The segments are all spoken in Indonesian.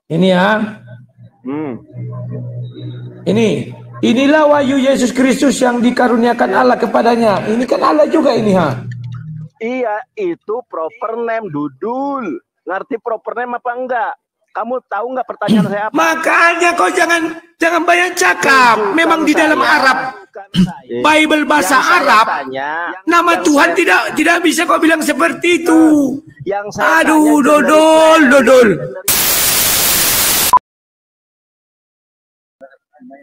Ini ya. Inilah wahyu Yesus Kristus yang dikaruniakan Allah kepadanya. Ini kan Allah juga ini, ha. Iya, itu proper name, Dudul. Ngerti proper name apa enggak? Kamu tahu nggak pertanyaan saya apa? Makanya kau jangan banyak cakap. Memang di dalam Arab, Bible bahasa Arab, nama Tuhan tidak bisa kau bilang seperti itu. Aduh, dodol.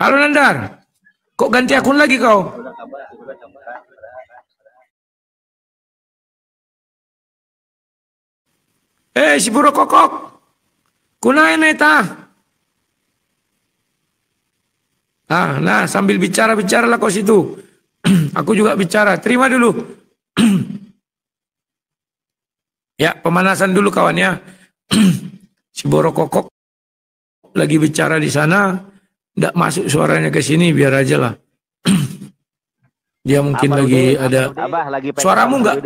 Halo Nandar, kok ganti akun lagi kau? Si Buro Kokok, kunain neta. Nah, sambil bicaralah kau situ. Aku juga bicara. Terima dulu. Ya, pemanasan dulu kawan ya. Si Buro Kokok lagi bicara di sana. Nggak masuk suaranya ke sini, biar aja lah. Dia mungkin lagi ada. Suaramu nggak?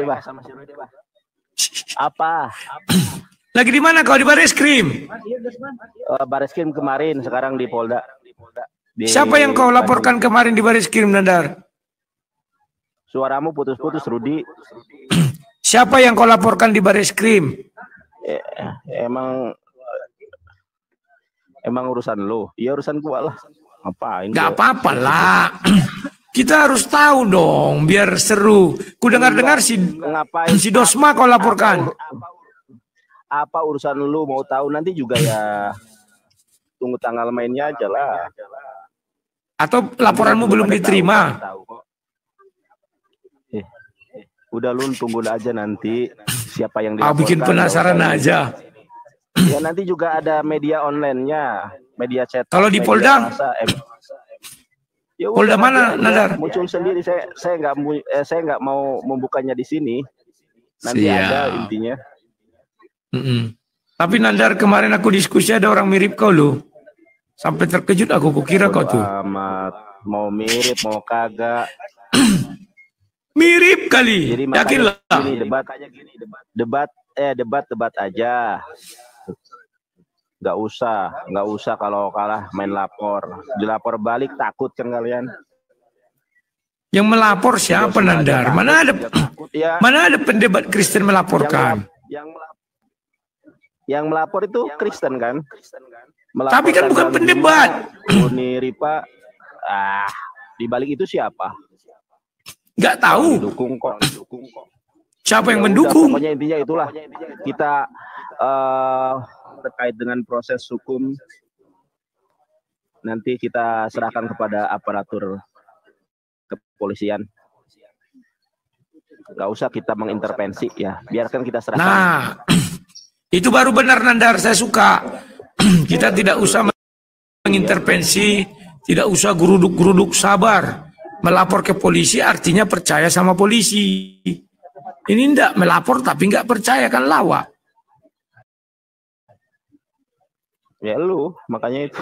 Apa? Lagi di mana kau? Di Bareskrim? Bareskrim kemarin, sekarang di Polda. Siapa yang kau laporkan kemarin di Bareskrim, Nandar? Suaramu putus-putus, Rudi. Siapa yang kau laporkan di Bareskrim? Emang urusan lo, ya urusan gua lah. Ngapain? Gak apa-apa lah. Kita harus tahu dong, biar seru. Ku dengar-dengar si Dosma kau laporkan. Apa urusan lu mau tahu nanti juga ya. Tunggu tanggal mainnya aja lah. Atau laporanmu belum diterima? Udah lu tunggu aja nanti siapa yang dilaporkan. Bikin penasaran aja. Ya nanti juga ada media online-nya, media chat. Kalau di Polda? Ya Polda mana, Nandar? Muncul sendiri. Saya nggak mau membukanya di sini. Nanti ada intinya. Tapi Nandar, kemarin aku diskusi ada orang mirip kau lo. Sampai terkejut aku, kukira kau tuh. Amat. Mau mirip, mau kagak. Mirip kali. Yakinlah. Debat aja. Nggak usah kalau kalah main lapor. Dilapor balik takut kan kalian. Yang melapor siapa, Nandar? Mana ada pendebat Kristen melaporkan? Yang melapor itu Kristen kan? Tapi kan bukan pendebat. Uni Ripa. Di balik itu siapa? Nggak tahu. Didukung kok. Siapa yang mendukung? Pokoknya intinya itulah. Kita terkait dengan proses hukum nanti kita serahkan kepada aparatur kepolisian. Nggak usah kita mengintervensi ya. Biarkan kita serahkan. Nah, itu baru benar Nandar, saya suka. Kita tidak usah mengintervensi, tidak usah geruduk-geruduk, sabar. Melapor ke polisi artinya percaya sama polisi. Ini enggak melapor tapi enggak percaya, kan lawak. Ya lu, makanya itu.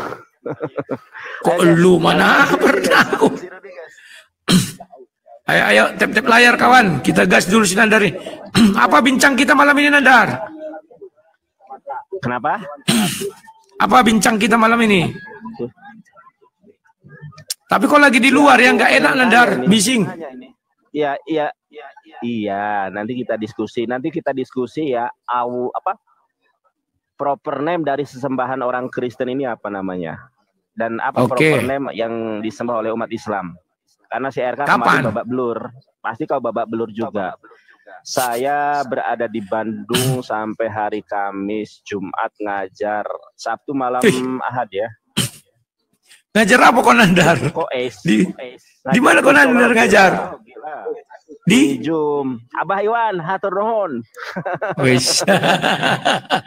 Kok lu mana pernah aku. Ayo tap-tap layar kawan, kita gas dulu si Nandar. Apa bincang kita malam ini, Nandar? Kenapa? Apa bincang kita malam ini? Tapi kok lagi di luar ya, nggak enak Nandar, bising. Iya, nanti kita diskusi ya. Proper name dari sesembahan orang Kristen ini apa namanya? Dan apa proper name yang disembah oleh umat Islam? Karena si RK kemarin babak belur, pasti kau babak belur juga. Saya berada di Bandung sampai hari Kamis, Jumat ngajar, Sabtu malam Ahad ya. Ngajar apa kau Nandar? Di mana kau Nandar ngajar? Di Jum. Abah Iwan, hatur nuhun. Wis.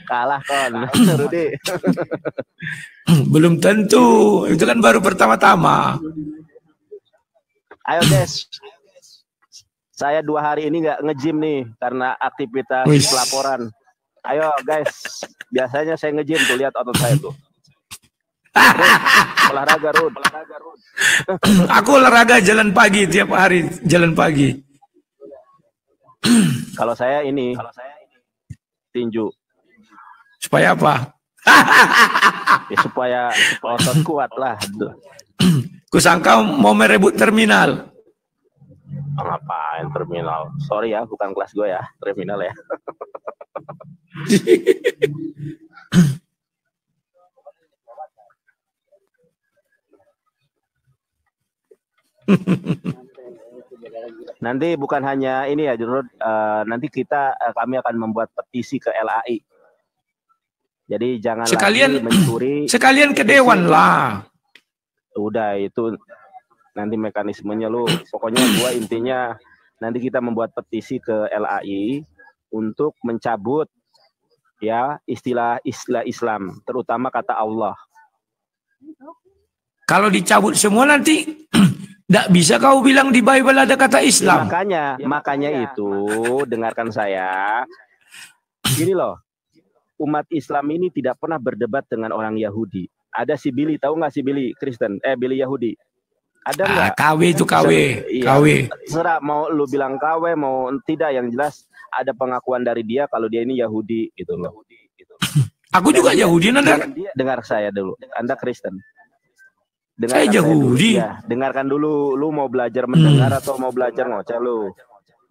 Kalah kon. Rudi. Belum tentu, itu kan baru pertama-tama. Ayo guys. Saya 2 hari ini nggak nge-gym nih karena aktivitas pelaporan. Ayo guys, biasanya saya nge-gym tuh, lihat otot saya tuh. Olahraga Rud. Aku olahraga jalan pagi tiap hari, jalan pagi. Kalau saya ini tinju. Supaya apa? Ya, supaya otot kuat lah. Kusangka mau merebut terminal. Ngapain terminal? Sorry ya, bukan kelas gue ya, terminal ya. Nanti bukan hanya ini ya, Jurud. Nanti kami akan membuat petisi ke LAI. Jadi jangan sekalian lagi mencuri. Sekalian ke dewan lah. Udah itu nanti mekanismenya lu. Pokoknya gua intinya nanti kita membuat petisi ke LAI untuk mencabut ya istilah Islam, terutama kata Allah. Kalau dicabut semua nanti tidak bisa kau bilang di Bible ada kata Islam. Ya, makanya itu dengarkan saya. Gini loh, umat Islam ini tidak pernah berdebat dengan orang Yahudi. Ada si Billy, tahu nggak si Billy Kristen? Billy Yahudi. Ada nggak? KW itu KW. KW. Serah mau lu bilang KW mau tidak, yang jelas ada pengakuan dari dia kalau dia ini Yahudi gitu loh. Aku juga Yahudi, Nanda. Dengar saya dulu. Anda Kristen. Saya Yahudi. Ya, dengarkan dulu, lu mau belajar mendengar atau mau belajar ngoceh lu.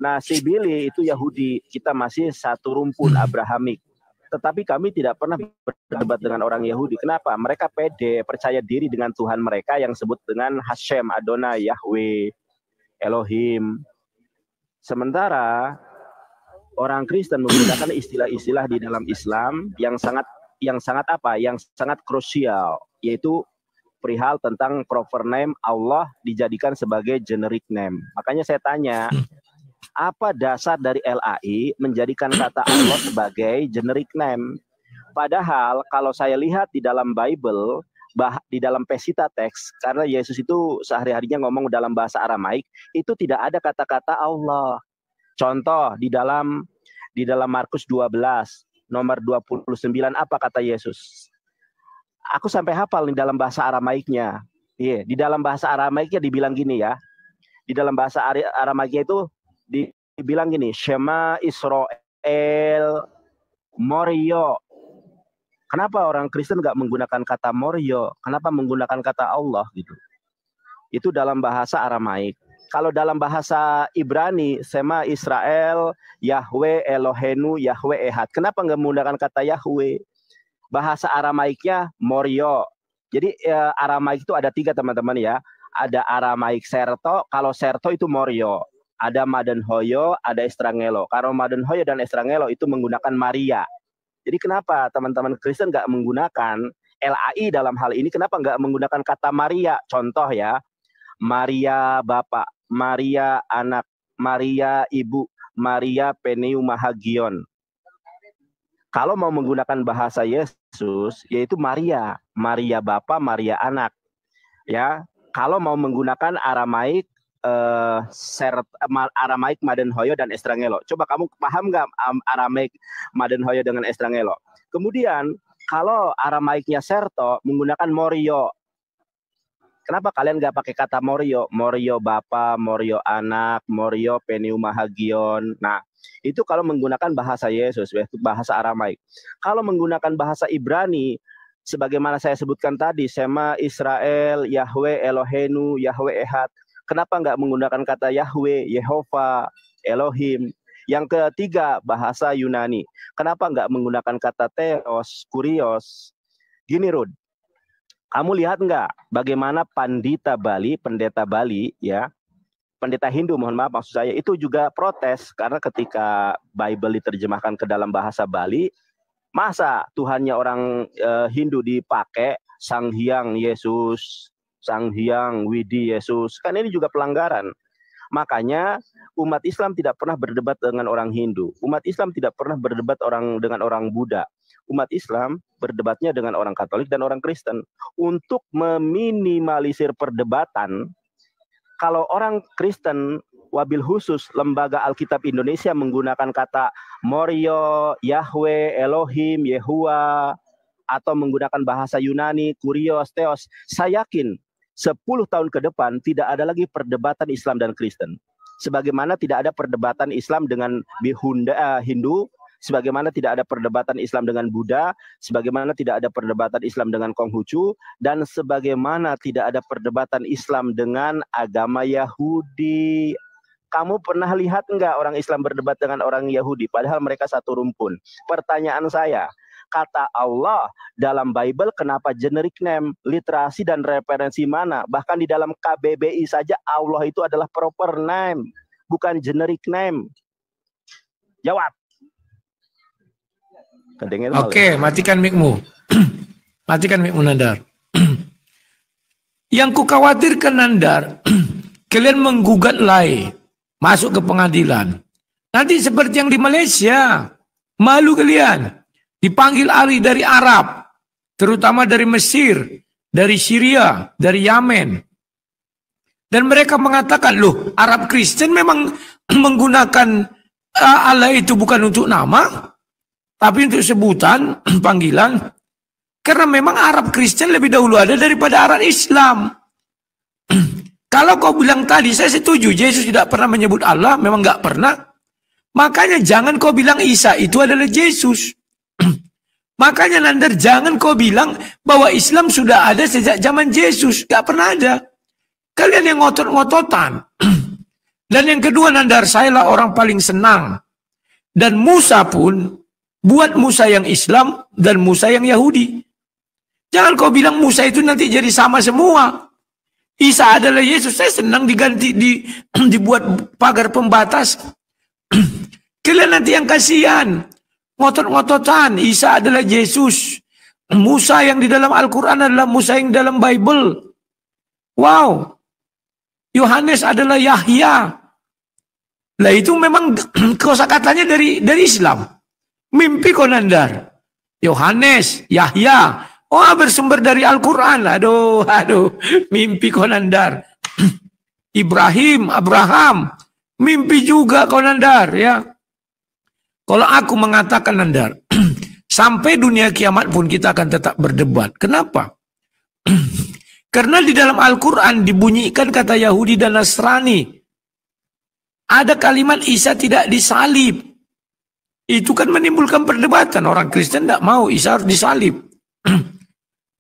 Nah, si Billy itu Yahudi, kita masih satu rumpun Abrahamik. Tetapi kami tidak pernah berdebat dengan orang Yahudi. Kenapa? Mereka pede, percaya diri dengan Tuhan mereka yang disebut dengan Hashem, Adonai, Yahweh, Elohim. Sementara orang Kristen menggunakan istilah-istilah di dalam Islam yang sangat krusial, yaitu perihal tentang proper name Allah dijadikan sebagai generic name. Makanya saya tanya, apa dasar dari LAI menjadikan kata Allah sebagai generic name? Padahal kalau saya lihat di dalam Bible, di dalam Pesita teks, karena Yesus itu sehari-harinya ngomong dalam bahasa Aramaik, itu tidak ada kata-kata Allah. Contoh di dalam Markus 12 nomor 29 apa kata Yesus? Aku sampai hafal di dalam bahasa Aramaiknya. Di dalam bahasa Aramaiknya dibilang gini ya. Di dalam bahasa Aramaiknya itu dibilang gini, Shema Israel Morio. Kenapa orang Kristen nggak menggunakan kata Morio? Kenapa menggunakan kata Allah gitu? Itu dalam bahasa Aramaik. Kalau dalam bahasa Ibrani, Shema Israel Yahweh Elohenu Yahweh Ehad. Kenapa nggak menggunakan kata Yahweh? Bahasa Aramaiknya Morio. Jadi Aramaik itu ada 3 teman-teman ya. Ada Aramaik Serto. Kalau Serto itu Morio. Ada Madenhoyo, ada Estrangelo. Kalau Madenhoyo dan Estrangelo itu menggunakan Maria. Jadi kenapa teman-teman Kristen nggak menggunakan LAI dalam hal ini? Kenapa nggak menggunakan kata Maria? Contoh ya, Maria Bapak, Maria Anak, Maria Ibu, Maria Pneumahagion. Kalau mau menggunakan bahasa Yesus, yaitu Maria, Maria Bapa, Maria Anak. Ya, kalau mau menggunakan Aramaik, Aramaik Madenhoyo dan Estrangelo. Coba kamu paham nggak Aramaik Madenhoyo dengan Estrangelo? Kemudian kalau Aramaiknya Serto menggunakan Morio. Kenapa kalian nggak pakai kata Morio? Morio Bapa, Morio Anak, Morio Pneumahagion. Nah, itu kalau menggunakan bahasa Yesus, yaitu bahasa Aramaik. Kalau menggunakan bahasa Ibrani, sebagaimana saya sebutkan tadi, Shema Israel, Yahweh Elohenu, Yahweh Ehad. Kenapa nggak menggunakan kata Yahweh, Yehova, Elohim? Yang ketiga, bahasa Yunani. Kenapa nggak menggunakan kata Theos, Kurios? Gini, Rud. Kamu lihat nggak bagaimana pendeta Bali, ya, pendeta Hindu, mohon maaf maksud saya, itu juga protes karena ketika Bible diterjemahkan ke dalam bahasa Bali, masa Tuhannya orang Hindu dipakai Sang Hyang Yesus, Sang Hyang Widi Yesus, kan ini juga pelanggaran. Makanya umat Islam tidak pernah berdebat dengan orang Hindu, umat Islam tidak pernah berdebat dengan orang Buddha. Umat Islam berdebatnya dengan orang Katolik dan orang Kristen. Untuk meminimalisir perdebatan, kalau orang Kristen, wabil khusus Lembaga Alkitab Indonesia menggunakan kata Morio, Yahweh, Elohim, Yehua, atau menggunakan bahasa Yunani, Kurios, Theos, saya yakin 10 tahun ke depan tidak ada lagi perdebatan Islam dan Kristen. Sebagaimana tidak ada perdebatan Islam dengan Hindu, sebagaimana tidak ada perdebatan Islam dengan Buddha, sebagaimana tidak ada perdebatan Islam dengan Konghucu, dan sebagaimana tidak ada perdebatan Islam dengan agama Yahudi. Kamu pernah lihat enggak orang Islam berdebat dengan orang Yahudi, padahal mereka satu rumpun? Pertanyaan saya, kata Allah dalam Bible kenapa generic name, literasi dan referensi mana? Bahkan di dalam KBBI saja Allah itu adalah proper name, bukan generic name. Jawab. Oke, matikan mic-mu. Matikan mic-mu, Nandar. Yang ku khawatirkan, Nandar, kalian menggugat Lai, masuk ke pengadilan. Nanti seperti yang di Malaysia, malu kalian. Dipanggil ahli dari Arab, terutama dari Mesir, dari Syria, dari Yamen. Dan mereka mengatakan, loh, Arab Kristen memang menggunakan Allah itu bukan untuk nama, tapi untuk sebutan, panggilan. Karena memang Arab Kristen lebih dahulu ada daripada Arab Islam. Kalau kau bilang tadi, saya setuju, Yesus tidak pernah menyebut Allah, memang nggak pernah. Makanya jangan kau bilang Isa itu adalah Yesus. Makanya Nandar, jangan kau bilang bahwa Islam sudah ada sejak zaman Yesus. Gak pernah ada. Kalian yang ngotot-ngototan. Dan yang kedua, Nandar, sayalah orang paling senang. Dan Musa pun, buat Musa yang Islam dan Musa yang Yahudi. Jangan kau bilang Musa itu nanti jadi sama semua. Isa adalah Yesus. Saya senang diganti, dibuat pagar pembatas. Kalian nanti yang kasihan. Ngotot-ngototan, Isa adalah Yesus. Musa yang di dalam Al-Quran adalah Musa yang dalam Bible. Wow. Yohanes adalah Yahya. Lah itu memang kosakatanya dari Islam. Mimpi Konandar. Yohanes, Yahya. Oh, bersumber dari Al-Quran. Aduh. Mimpi Konandar. Ibrahim, Abraham. Mimpi juga Konandar, ya. Kalau aku mengatakan, Nandar, sampai dunia kiamat pun kita akan tetap berdebat. Kenapa? Karena di dalam Al-Quran dibunyikan kata Yahudi dan Nasrani. Ada kalimat Isa tidak disalib. Itu kan menimbulkan perdebatan. Orang Kristen tidak mau Isa harus disalib.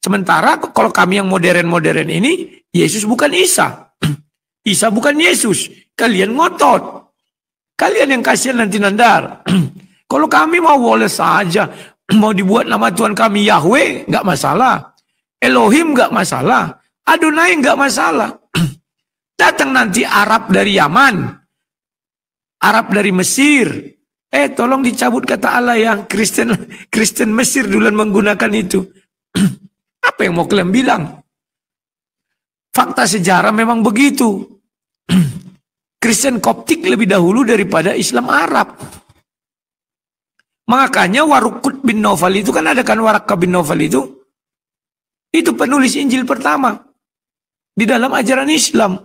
Sementara kalau kami yang modern-modern ini, Yesus bukan Isa. Isa bukan Yesus. Kalian ngotot. Kalian yang kasihan nanti, Nandar. Kalau kami mau boleh saja. Mau dibuat nama Tuhan kami Yahweh, nggak masalah. Elohim nggak masalah. Adonai nggak masalah. Datang nanti Arab dari Yaman. Arab dari Mesir. Tolong dicabut kata Allah ya. Kristen Mesir duluan menggunakan itu. Apa yang mau kalian bilang? Fakta sejarah memang begitu. Kristen Koptik lebih dahulu daripada Islam Arab. Makanya Warukut bin Nawfal itu kan ada kan, Waraka bin Nawfal itu penulis Injil pertama di dalam ajaran Islam.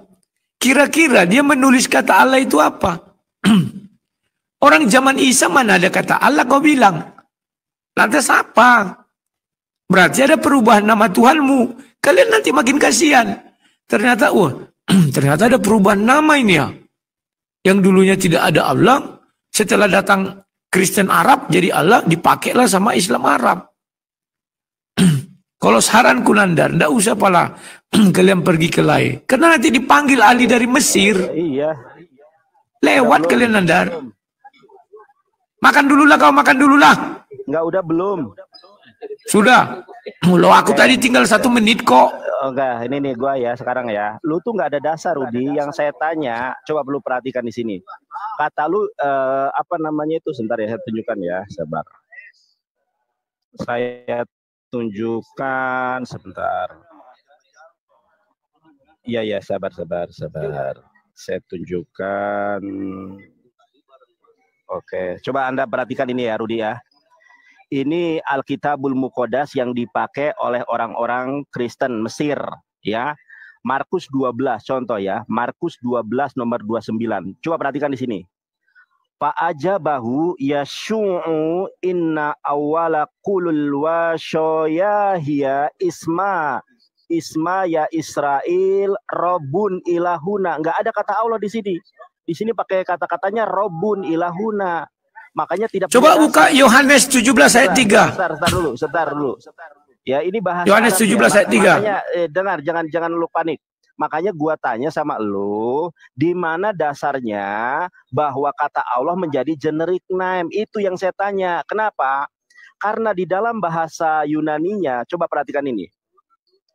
Kira-kira dia menulis kata Allah itu apa? Orang zaman Isa mana ada kata Allah kau bilang? Lantas apa? Berarti ada perubahan nama Tuhanmu. Kalian nanti makin kasihan. Ternyata ternyata ada perubahan nama ini ya. Yang dulunya tidak ada Allah, setelah datang Kristen Arab jadi Allah, dipakailah sama Islam Arab. Kalau saranku, Nandar, ndak usah pala kalian pergi ke Lai. Karena nanti dipanggil ahli dari Mesir. Iya. Lewat kalian, Nandar. Makan dulu lah kau, makan dulu lah. Enggak, udah belum. Sudah. Loh, aku tadi tinggal 1 menit kok. Enggak, ini nih gua ya sekarang ya. Lu tuh nggak ada dasar, Rudi. Yang saya tanya, coba lu perhatikan di sini. Kata lu apa namanya itu? Sebentar ya, saya tunjukkan ya, sabar. Saya tunjukkan sebentar. Iya, sabar. Saya tunjukkan. Oke, coba Anda perhatikan ini ya, Rudi ya. Ini Alkitabul Muqaddas yang dipakai oleh orang-orang Kristen Mesir, ya. Markus 12 contoh ya, Markus 12 nomor 29. Coba perhatikan di sini. Fa'ajabahu yashu'u inna awwala qulul wa shoyahiya isma ya Israel Robun ilahuna. Enggak ada kata Allah di sini. Di sini pakai kata-katanya Robun ilahuna. Makanya tidak. Coba buka Yohanes 17 ayat 3. Sebentar dulu. Ya, ini bahasa Yohanes 17 ayat 3. Makanya dengar, jangan lu panik. Makanya gua tanya sama lu, di mana dasarnya bahwa kata Allah menjadi generic name? Itu yang saya tanya. Kenapa? Karena di dalam bahasa Yunaninya, coba perhatikan ini.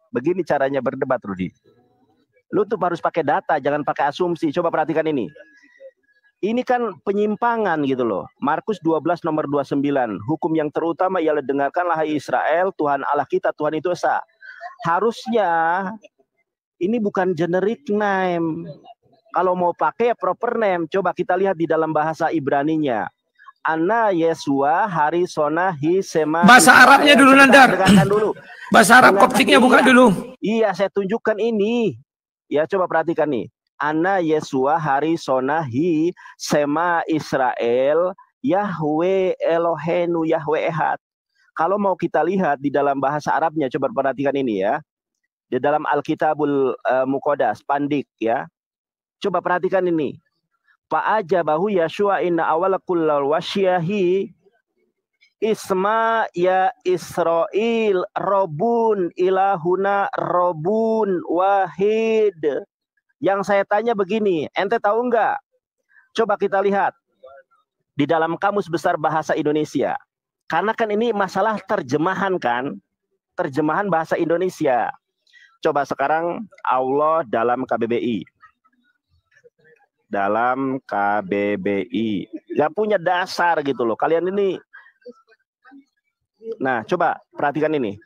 Begini caranya berdebat, Rudi. Lu tuh harus pakai data, jangan pakai asumsi. Coba perhatikan ini. Ini kan penyimpangan gitu loh. Markus 12 nomor 29. Hukum yang terutama ialah dengarkanlah hai Israel, Tuhan Allah kita, Tuhan itu esa. Harusnya ini bukan generic name. Kalau mau pakai ya proper name. Coba kita lihat di dalam bahasa Ibraninya. Ana Yesua hari sona hi sema. Bahasa Arabnya dulu, Nandar. Dulu. Bahasa Arab Koptiknya buka dulu. Iya, saya tunjukkan ini. Ya, coba perhatikan nih. Ana Yesua hari sonahi sema Israel Yahweh Elohenu Yahweh Ehad. Kalau mau kita lihat di dalam bahasa Arabnya, coba perhatikan ini ya. Di dalam Alkitabul Muqaddas Pandik ya. Coba perhatikan ini. Fa'aja bahu Yashua inna awal kullal wasyahi Isma ya Israel Robun ilahuna Robun wahid. Yang saya tanya begini, ente tahu nggak? Coba kita lihat di dalam Kamus Besar Bahasa Indonesia. Karena kan ini masalah terjemahan kan, terjemahan bahasa Indonesia. Coba sekarang Allah dalam KBBI. Dalam KBBI. Nggak punya dasar gitu loh. Kalian ini. Nah, coba perhatikan ini.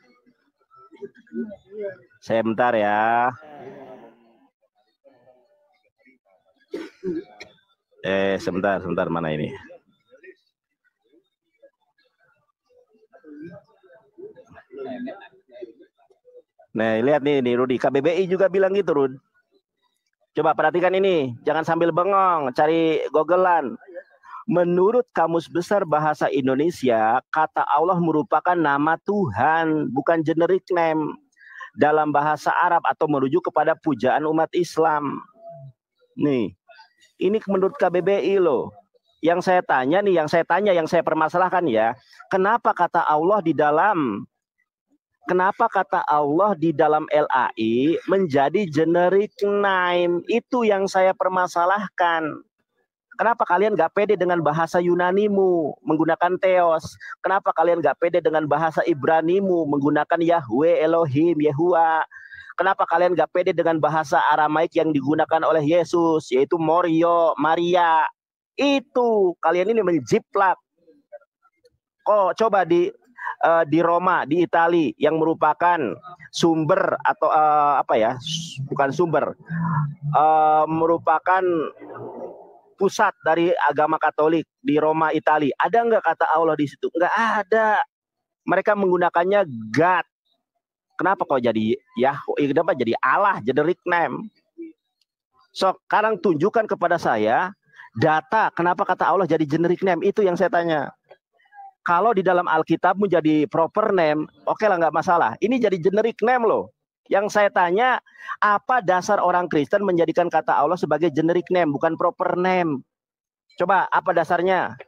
Saya bentar ya. Sebentar mana ini? Nah, lihat nih Rudi, KBBI juga bilang gitu, Rud. Coba perhatikan ini, jangan sambil bengong, cari googlean. Menurut Kamus Besar Bahasa Indonesia, kata Allah merupakan nama Tuhan, bukan generic name dalam bahasa Arab atau merujuk kepada pujaan umat Islam. Nih, ini menurut KBBI loh. Yang saya tanya, yang saya permasalahkan ya, kenapa kata Allah di dalam LAI menjadi generic name? Itu yang saya permasalahkan. Kenapa kalian gak pede dengan bahasa Yunanimu menggunakan Theos? Kenapa kalian gak pede dengan bahasa Ibranimu menggunakan Yahweh, Elohim, Yehua? Kenapa kalian gak pede dengan bahasa Aramaik yang digunakan oleh Yesus, yaitu Morio, Maria? Itu kalian ini menjiplak. Kok coba di Roma, di Italia, yang merupakan sumber atau merupakan pusat dari agama Katolik di Roma, Italia. Ada nggak kata Allah di situ? Nggak ada. Mereka menggunakannya God. Kenapa kok jadi Yahweh? Kenapa jadi Allah, generic name? So, sekarang tunjukkan kepada saya data kenapa kata Allah jadi generic name. Itu yang saya tanya. Kalau di dalam Alkitab menjadi proper name, oke lah, nggak masalah. Ini jadi generic name loh. Yang saya tanya, apa dasar orang Kristen menjadikan kata Allah sebagai generic name, bukan proper name? Coba, apa dasarnya?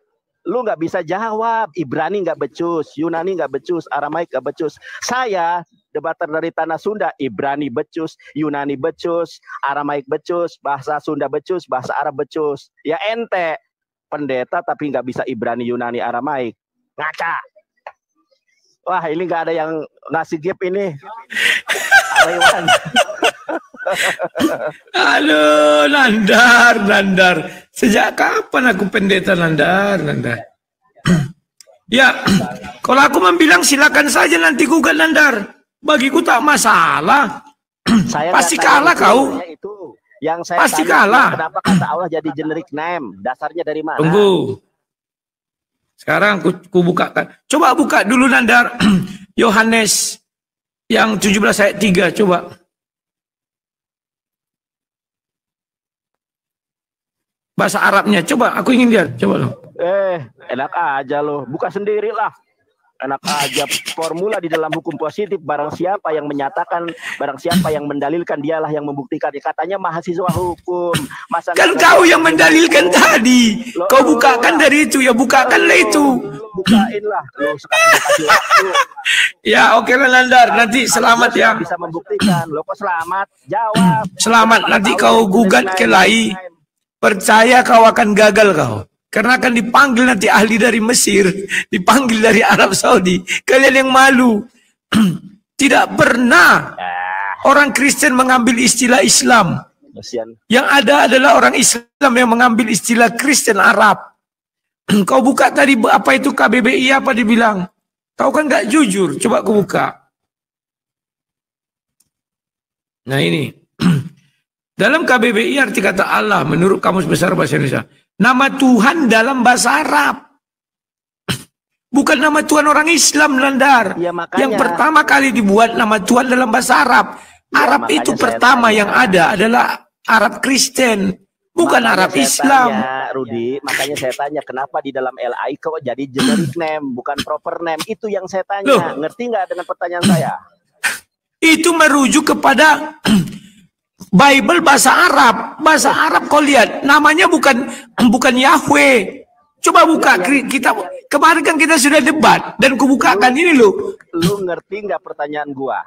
Lu nggak bisa jawab. Ibrani nggak becus, Yunani nggak becus, Aramaik nggak becus. Saya, debater dari tanah Sunda, Ibrani becus, Yunani becus, Aramaik becus, bahasa Sunda becus, bahasa Arab becus. Ya ente, pendeta tapi nggak bisa Ibrani, Yunani, Aramaik. Ngaca. Wah, ini nggak ada yang ngasih gift ini. Lewan. Aduh, Nandar. Sejak kapan aku pendeta, Nandar? Ya, kalau aku membilang silakan saja nanti gugat, Nandar. Bagiku tak masalah. Pasti kalah kau. Yang saya pasti kalah. Kenapa kata Allah jadi generic name? Dasarnya dari mana? Tunggu. Sekarang aku bukakan. Coba buka dulu, Nandar. Yohanes yang 17 ayat 3, coba. Bahasa Arabnya, coba. Aku ingin lihat, coba lo. Enak aja lo. Buka sendiri lah. Enak aja formula di dalam hukum positif, barang siapa yang menyatakan, barang siapa yang mendalilkan, dialah yang membuktikan. Katanya mahasiswa hukum. Masa kan kau yang mendalilkan tadi. Kau bukakan dari itu, ya bukakanlah itu. Bukainlah. Lo sekarang kasih waktu. Ya oke lah Nandar, nanti selamat ya. Bisa membuktikan. Lo kok selamat? Jawab. Selamat, nanti kau gugat ke LAI. Percaya kau akan gagal kau. Karena akan dipanggil nanti ahli dari Mesir, dipanggil dari Arab Saudi. Kalian yang malu. Tidak pernah orang Kristen mengambil istilah Islam. Yang ada adalah orang Islam yang mengambil istilah Kristen Arab. Kau buka tadi apa itu KBBI, apa dibilang? Kau kan nggak jujur. Coba kau buka. Nah ini. Dalam KBBI arti kata Allah menurut Kamus Besar Bahasa Indonesia. Nama Tuhan dalam bahasa Arab. Bukan nama Tuhan orang Islam, Nandar. Ya, yang pertama kali dibuat nama Tuhan dalam bahasa Arab. Arab itu pertama yang ada adalah Arab Kristen. Bukan Arab Islam. Rudi, makanya saya tanya kenapa di dalam LAI kok jadi generic name, bukan proper name. Itu yang saya tanya. Loh. Ngerti nggak dengan pertanyaan saya? Itu merujuk kepada Bible bahasa Arab. Bahasa Arab kau lihat namanya bukan Yahweh. Coba buka kita kemarin kan kita sudah debat dan kubukakan ini lo. Lu ngerti nggak pertanyaan gua?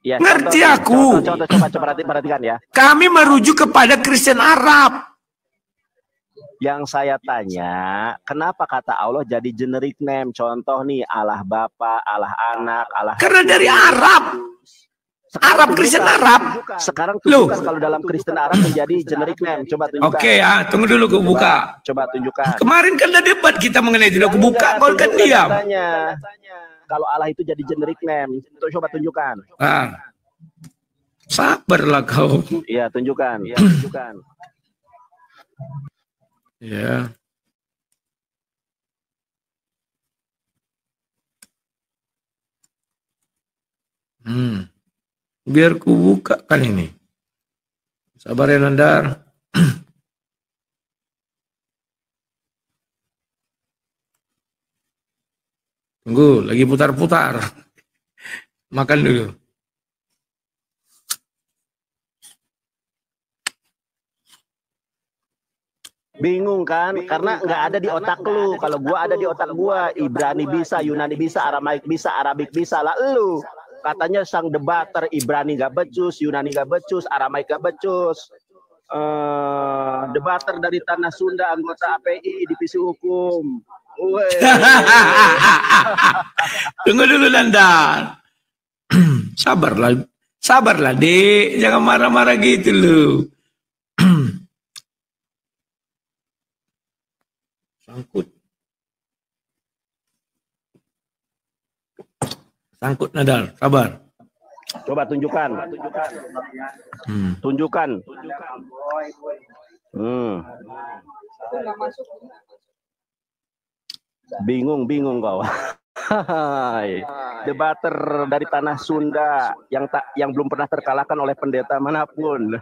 Ya, ngerti aku. Coba perhatikan ya. Kami merujuk kepada Kristen Arab. Yang saya tanya, kenapa kata Allah jadi generic name? Contoh nih, Allah Bapa, Allah Anak, Allah. Karena dari Arab. Arab Kristen Arab. Sekarang tunjukkan kalau dalam Kristen Arab menjadi generic name. Coba tunjukkan. Oke ya, tunggu dulu aku buka. Coba tunjukkan. Kemarin kan ada debat kita mengenai itu. Aku buka, kau kan diam. Kalau Allah itu jadi generic name, coba tunjukkan. Sabarlah kau. Iya, tunjukkan. Iya, tunjukkan. Ya. Biar ku buka kan ini. Sabar ya Nandar. Tunggu, lagi putar-putar. Makan dulu. Bingung kan? Karena nggak ada di otak lu. Kalau gua ada di otak gua, Ibrani bisa, Yunani bisa, Aramaik bisa, Arabik bisa. Lah lu katanya sang debater, Ibrani gak becus, Yunani gak becus, Aramaik gak becus. Debater dari Tanah Sunda, anggota API, divisi hukum. Tunggu dulu Nanda. Sabarlah dek, jangan marah-marah gitu lu. Sangkut Nadal, sabar. Coba tunjukkan. Tunjukkan. Bingung kau. Debater dari Tanah Sunda yang belum pernah terkalahkan oleh pendeta manapun.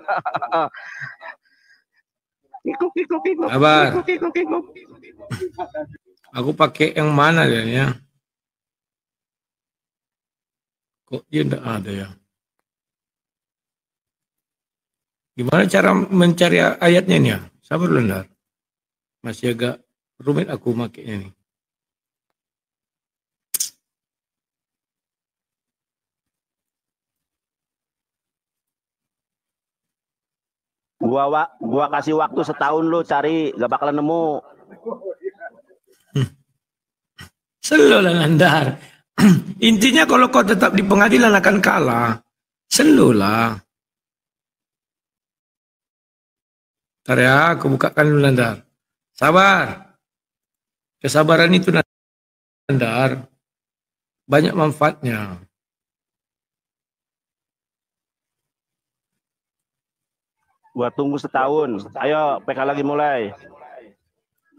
Sabar. Aku pakai yang mana ya? Kok dia tidak ada ya? Gimana cara mencari ayatnya ini ya? Sabar dulu, Nandar. Masih agak rumit aku makainya nih. Gua kasih waktu setahun lo cari, gak bakalan nemu. Selalu lah Nandar. Intinya kalau kau tetap di pengadilan akan kalah. Selalu lah. Ntar ya, aku bukakan dulu Nandar. Sabar. Kesabaran itu Nandar banyak manfaatnya. Gua tunggu setahun. Ayo, PK lagi mulai.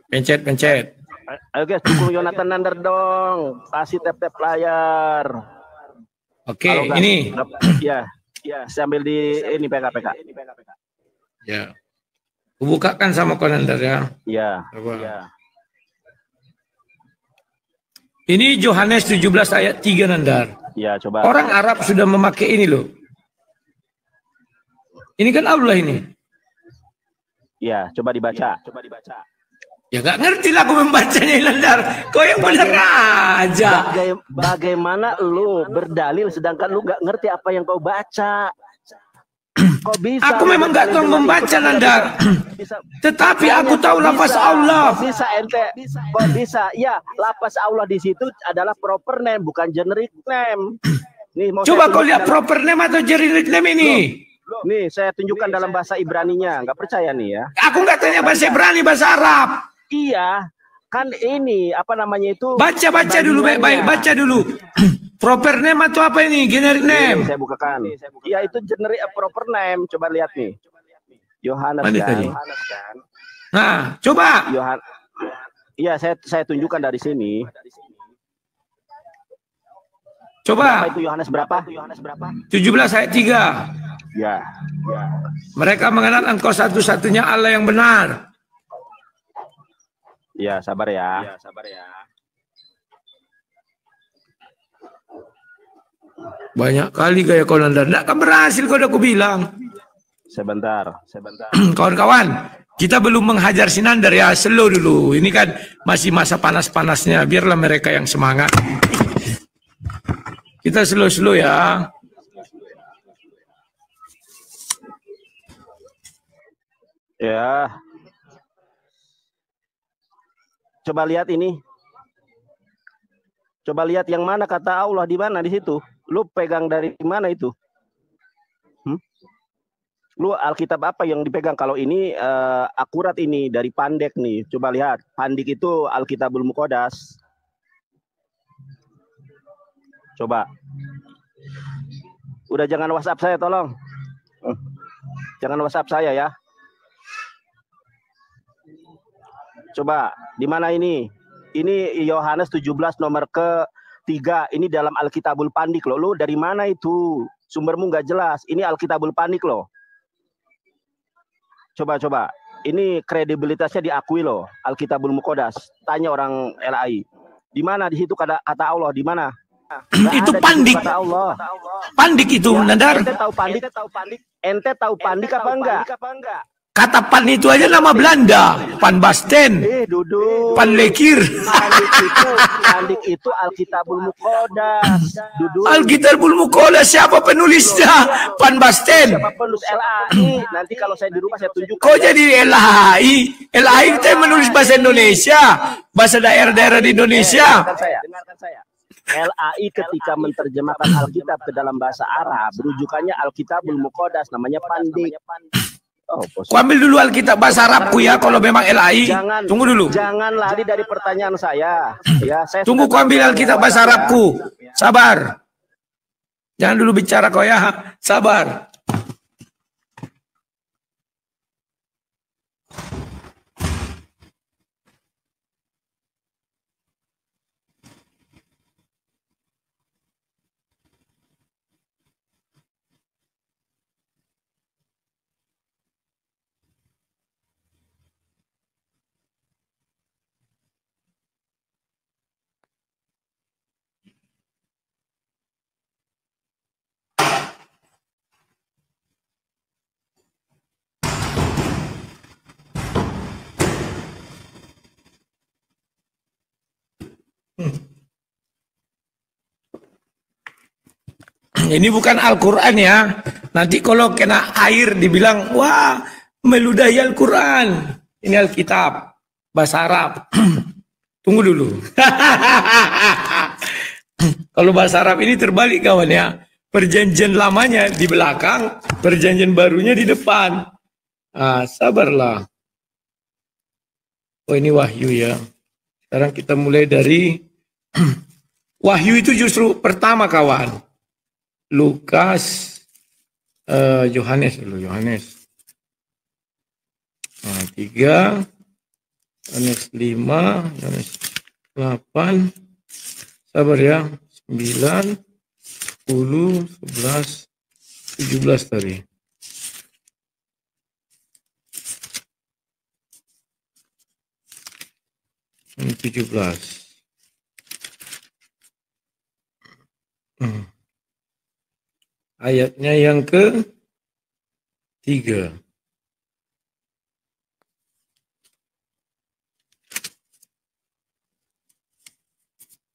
Pencet. Ayo guys, dukung Yonatan Nandar dong. Kasih tap-tap layar. Oke, ini. Ya, sambil di ini PK. Ya. Kubukakan sama kau Nandar ya. Iya. Ini Yohanes 17 ayat 3 Nandar. Ya, coba. Orang Arab sudah memakai ini loh. Ini kan Allah ini. Ya, coba dibaca. Ya gak ngerti lah aku membacanya Nandar. Kau yang bener aja. Bagaimana lu berdalil sedangkan lu gak ngerti apa yang kau baca? Kok bisa? Aku memang gak tahu membaca Nandar. Tetapi aku tahu lafaz Allah. Kok bisa? Ya, lafaz Allah di situ adalah proper name, bukan generic name. Nih, coba kau lihat proper name atau generic name ini. Nih, saya tunjukkan dalam bahasa Ibraninya. Nggak percaya nih ya? Aku nggak tanya bahasa Ibrani, bahasa Arab. Iya, kan ini apa namanya itu? Baca dulu, baik baca dulu. Proper name atau apa ini? Generic name. Saya bukakan. Iya, itu generic proper name. Coba lihat nih. Yohanes kan? Nah, coba. Iya, saya tunjukkan dari sini. Coba. Berapa itu Yohanes berapa? 17 ayat 3. Ya. Mereka mengenal Engkau satu-satunya Allah yang benar. Ya, sabar ya. Banyak kali gaya kau Nandar. Nggak akan berhasil kau udah aku bilang. Sebentar. Kawan-kawan, kita belum menghajar si Nandar ya. Slow dulu. Ini kan masih masa panas-panasnya. Biarlah mereka yang semangat. Kita slow-slow ya. Ya. Coba lihat ini. Coba lihat yang mana kata Allah di mana di situ. Lu pegang dari mana itu? Lu Alkitab apa yang dipegang? Kalau ini akurat ini dari Pandek nih. Coba lihat. Pandik itu Alkitabul Muqaddas. Coba. Udah jangan WhatsApp saya tolong. Jangan WhatsApp saya ya. Coba, di mana ini? Ini Yohanes 17 nomor ke-3. Ini dalam Alkitabul Pandik loh. Lu dari mana itu? Sumbermu nggak jelas. Ini Alkitabul Pandik loh. Coba. Ini kredibilitasnya diakui loh. Alkitabul Muqaddas. Tanya orang LAI. Di mana di situ kata Allah? Di mana? Itu Pandik. Pandik itu, ya, Nandar. Ente tahu Pandik apa enggak? Kata Pan itu aja nama Belanda, Pan Basten, Pan Lekir. Pandik itu Alkitabul Muqaddas. Alkitabul Muqaddas siapa penulisnya? Pan Basten. Siapa penulis LAI? Nanti kalau saya di rumah saya tunjukkan. Kok jadi LAI? LAI itu menulis bahasa Indonesia, bahasa daerah-daerah di Indonesia. Dengarkan saya. LAI ketika menerjemahkan Alkitab ke dalam bahasa Arab, rujukannya Alkitabul Muqaddas, namanya Pandik. Ku ambil dulu Alkitab bahasa Arabku ya, kalau memang LAI. Tunggu dulu. Jangan lari dari pertanyaan saya. Ya, saya tunggu ku ambil Alkitab bahasa Arabku. Sabar. Jangan dulu bicara kau ya. Sabar. Ini bukan Al-Quran ya. Nanti kalau kena air dibilang, wah meludahi Al-Quran. Ini Alkitab bahasa Arab. Tunggu dulu. Kalau bahasa Arab ini terbalik kawan ya. Perjanjian lamanya di belakang, perjanjian barunya di depan. Sabarlah. Oh ini wahyu ya. Sekarang kita mulai dari wahyu itu justru pertama kawan. Lukas, Yohanes dulu, Yohanes 3, Yohanes 5, Yohanes 8, sabar ya, 9, 10, 11, 17 tadi. Ini 17. Ayatnya yang ke-3.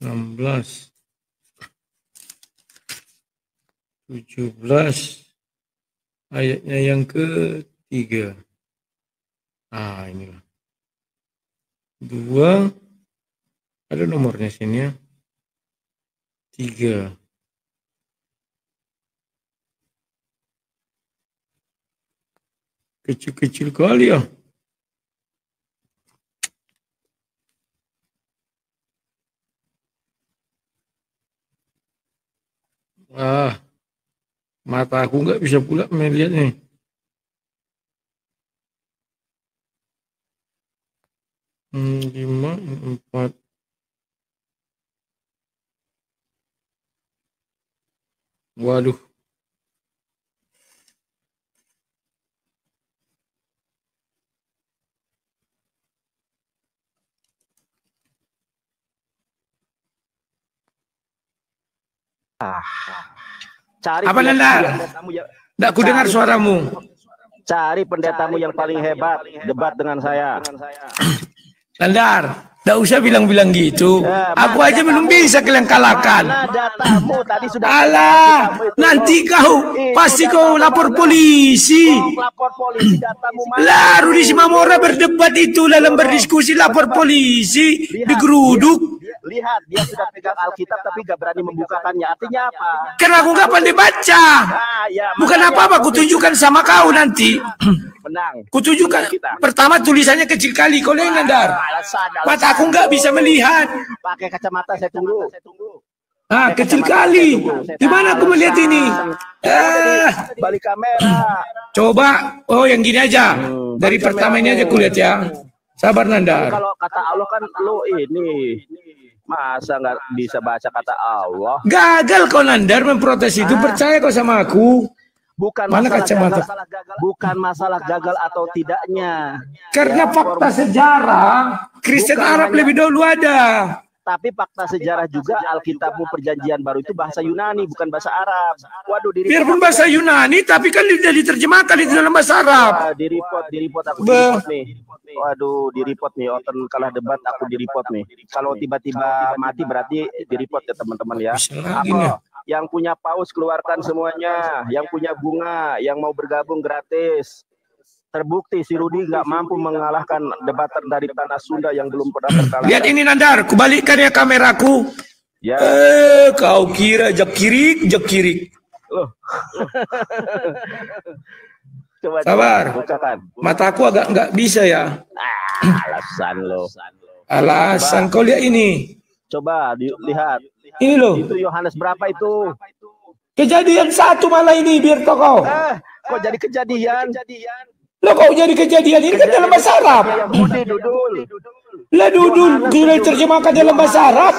Enam belas, 17, ayatnya yang ke-3. Inilah 2, ada nomornya sini ya, 3. Kecil-kecil kali ya. Mata aku nggak bisa pula melihatnya. Lima, 4. Waduh. Cari apa Nanda? Tidak ku dengar suaramu. Cari pendetamu yang paling hebat, debat dengan saya. Nandar, tidak usah bilang-bilang gitu. Aku aja belum bisa kalian kalahkan. Datamu tadi sudah. Alah, nanti kau pasti kau lapor polisi. Lapor polisi datamu mana? Lah, Rudi Simamora berdebat itu dalam berdiskusi lapor polisi, digeruduk. Lihat, dia sudah pegang Alkitab tapi gak berani membukakannya. Artinya apa? Karena aku nggak pandai baca. Bukan apa-apa, kutunjukkan sama kau nanti. Menang. Kutunjukkan. Pertama tulisannya kecil kali, kau lihat Nandar. Mata aku nggak bisa melihat. Pakai kacamata, saya tunggu. Kecil kali. Gimana aku melihat ini? Balik kamera. Coba. Oh, yang gini aja. Dari pertama ini aja kulihat ya. Sabar Nandar. Kalau kata Allah kan lo ini. Masa nggak bisa baca kata Allah? Gagal kau Nandar memprotes itu. Percaya kau sama aku. Bukan mana masalah kacamata? Bukan masalah gagal atau tidaknya. Karena fakta sejarah Kristen Arab lebih dahulu ada. Tapi fakta sejarah juga Alkitabmu Perjanjian Baru itu bahasa Yunani, bukan bahasa Arab. Waduh, biarpun bahasa Yunani, tapi kan sudah diterjemahkan itu dalam bahasa Arab. Di report aku di report nih. Waduh, di report nih. Oten kalah debat, aku di report nih. Kalau tiba-tiba mati berarti di report ya teman-teman ya. Yang punya paus keluarkan semuanya. Yang punya bunga, yang mau bergabung gratis. Terbukti si Rudi nggak mampu mengalahkan debater dari tanah Sunda yang belum pernah terkalahkan. Lihat ini Nandar, kubalikkan ya kameraku. Ya. Kau kira jek-kirik. Loh. Coba, sabar. Bukakan. Mataku agak nggak bisa ya. Alasan lo. Alasan kau lihat ini. Coba lihat. Ini loh. Itu Yohanes berapa itu? Kejadian 1 malah ini biar kau. Kok jadi kejadian? Loh kok jadi kejadian ini kan dalam bahasa Arab. Dudul. Lah Dudul, sudah diterjemahkan dalam bahasa Arab.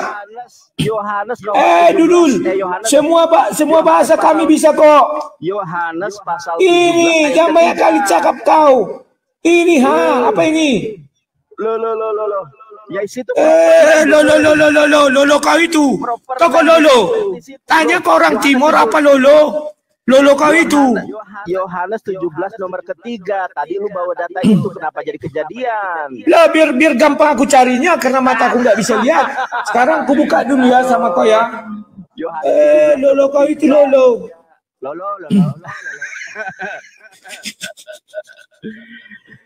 Yohanes. Dudul. Semua bahasa kami bisa kok. Yohanes pasal. Ini jangan banyak kali cakap kau. Ini apa ini? Lo. Ya situ. Lolo kau itu. Kau kok lolo? Tanya ke orang Timur apa lolo? Lolo kau itu. Yohanes 17 nomor ketiga. Tadi lu bawa data itu, kenapa jadi kejadian? Lah biar gampang aku carinya karena mata aku nggak bisa lihat. Sekarang aku buka dulu ya sama kau ya. Lolo kau itu lolo. Lolo.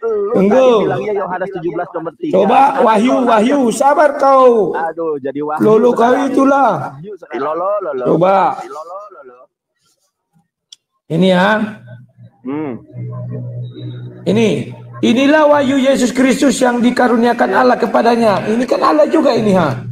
Tunggu. Bilangnya Yohanes 17 nomor 3. Coba Wahyu, sabar kau. Aduh, jadi Wahyu. Lolo kau itulah. Lolo. Coba. Lolo. Ini ya. Inilah wahyu Yesus Kristus yang dikaruniakan Allah kepadanya. Ini kan Allah juga ini ha.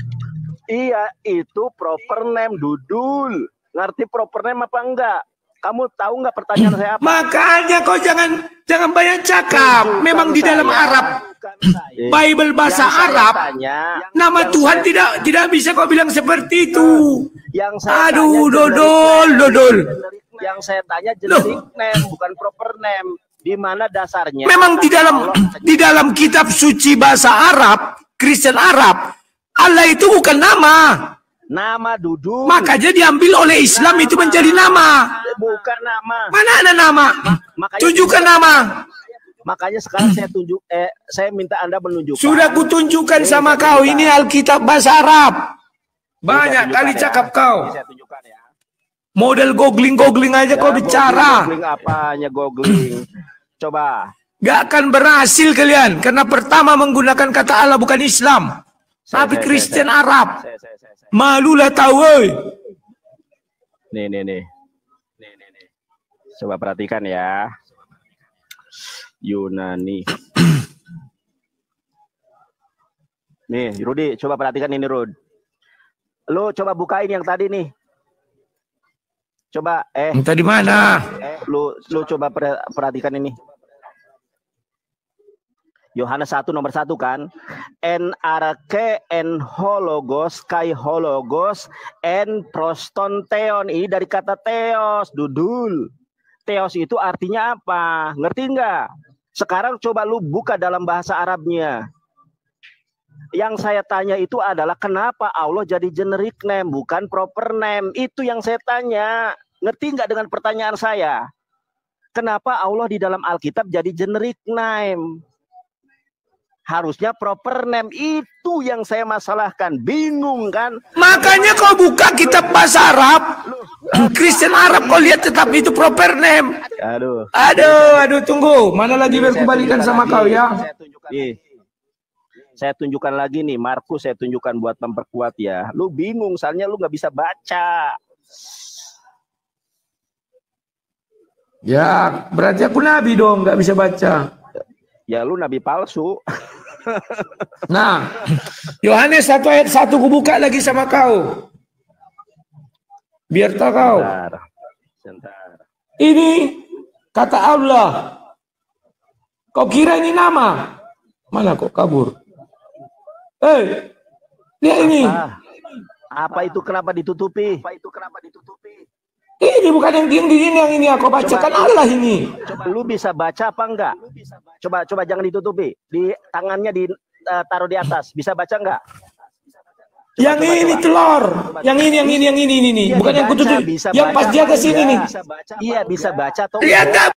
Iya, itu proper name Dudul. Ngerti proper name apa enggak? Kamu tahu nggak pertanyaan saya apa? Makanya kau jangan banyak cakap. Memang di dalam Arab, Bible bahasa Arab, nama Tuhan tidak bisa kau bilang seperti itu. Aduh, dodol. Yang saya tanya generic name, bukan proper name. Di mana dasarnya? Memang di dalam kitab suci bahasa Arab, Kristen Arab, Allah itu bukan nama. Nama Dudul. Makanya diambil oleh Islam nama. Itu menjadi nama. Bukan nama. Mana ada nama? Tunjukkan nama. Makanya sekarang saya minta Anda menunjukkan. Sudah kutunjukkan sama kau. Ini Alkitab bahasa Arab. Banyak kali cakap kau. Saya tunjukkan ya. Model googling aja kau bicara. Googling apanya googling? Coba. Gak akan berhasil kalian. Karena pertama menggunakan kata Allah bukan Islam. Tapi Kristen Arab. Malulah tahu, woi. Nih. Coba perhatikan ya. Yunani. Nih, Rudi, coba perhatikan ini, Rud. Lu coba bukain yang tadi nih. Coba, Tadi mana? Lu coba perhatikan ini. Yohanes 1 nomor 1 kan. En arake en hologos kai hologos en proston theon. Ini dari kata theos, Dudul. Theos itu artinya apa? Ngerti nggak? Sekarang coba lu buka dalam bahasa Arabnya. Yang saya tanya itu adalah kenapa Allah jadi generic name bukan proper name? Itu yang saya tanya. Ngerti nggak dengan pertanyaan saya? Kenapa Allah di dalam Alkitab jadi generic name? Harusnya proper name, itu yang saya masalahkan. Bingung kan? Makanya kau buka kitab bahasa Arab, Kristen Arab kau lihat tetap itu proper name. Aduh, tunggu. Mana lagi berkembalikan sama kau ya? Saya tunjukkan lagi nih, Markus saya tunjukkan buat memperkuat ya. Lu bingung, soalnya lu nggak bisa baca. Ya, berarti aku nabi dong, nggak bisa baca. Ya lu nabi palsu. Nah, Yohanes 1 ayat 1 kubuka lagi sama kau. Biar tahu kau. Sebentar. Ini kata Allah. Kau kira ini nama? Mana kok kabur? Lihat ini. Apa itu kenapa ditutupi? Ini bukan yang ini aku bacakan Allah ini. Coba lu bisa baca apa enggak? Coba jangan ditutupi. Di tangannya taruh di atas. Bisa baca enggak? Yang ini telur. Yang ini. Bukan yang kututup. Yang pas di atas ini nih. Iya, bisa baca atau lihat.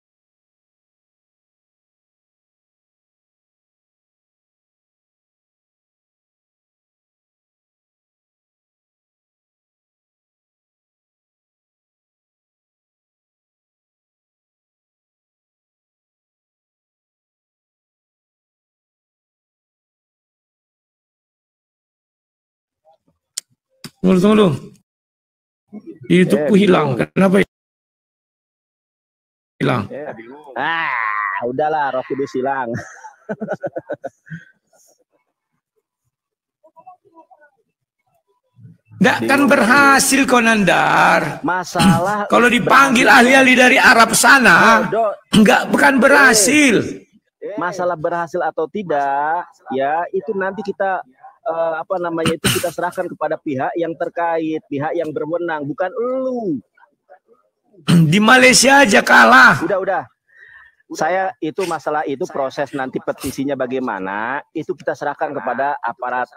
Tunggu. YouTubeku hilang. Kenapa hilang? Udahlah, Roh Kudus hilang. Nggak kan berhasil kau Nandar. Masalah kalau dipanggil ahli-ahli dari Arab sana, bukan berhasil. Masalah berhasil atau tidak, ya itu nanti kita kita serahkan kepada pihak yang terkait, pihak yang berwenang, bukan lu. Di Malaysia aja kalah. Udah. Saya itu masalah itu proses nanti petisinya bagaimana, itu kita serahkan kepada aparat.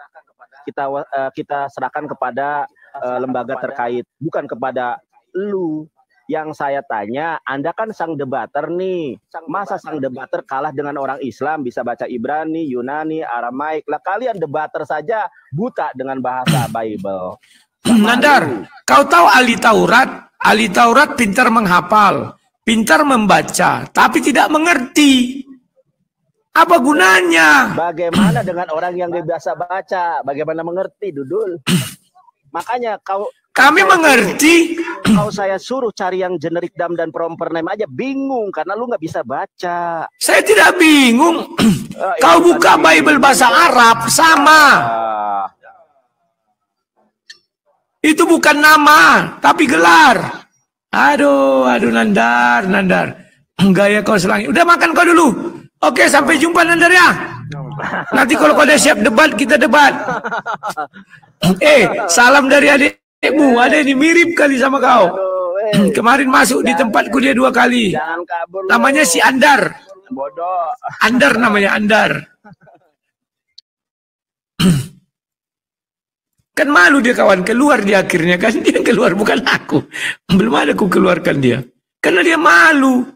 Kita serahkan kepada lembaga terkait, bukan kepada lu. Yang saya tanya, Anda kan sang debater nih. Masa sang debater kalah dengan orang Islam, bisa baca Ibrani, Yunani, Aramaik. Lah kalian debater saja buta dengan bahasa Bible. Nandar, kau tahu ahli Taurat? Ahli Taurat pintar menghafal, pintar membaca, tapi tidak mengerti. Apa gunanya? Bagaimana dengan orang yang biasa baca? Bagaimana mengerti, Dudul? Makanya kami mengerti. Kalau saya suruh cari yang generik dam dan proper name aja bingung karena lu nggak bisa baca. Saya tidak bingung. Kau buka Bible bahasa Arab sama. Itu bukan nama, tapi gelar. Aduh, Nandar. Gaya kau selangi. Udah makan kau dulu. Oke, sampai jumpa Nandar ya. Nanti kalau kau udah siap debat, kita debat. Salam dari adikmu. Ada ini mirip kali sama kau. Kemarin masuk di tempatku dia 2 kali. Namanya si Andar. Bodoh. Andar namanya, Andar. Kan malu dia kawan, keluar dia akhirnya kan, dia keluar bukan aku. Belum ada aku keluarkan dia. Karena dia malu.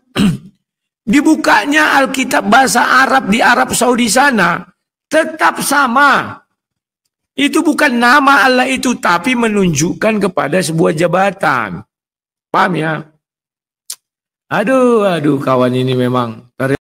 Dibukanya Alkitab bahasa Arab di Arab Saudi sana, tetap sama. Itu bukan nama Allah itu, tapi menunjukkan kepada sebuah jabatan. Paham ya? Aduh, kawan ini memang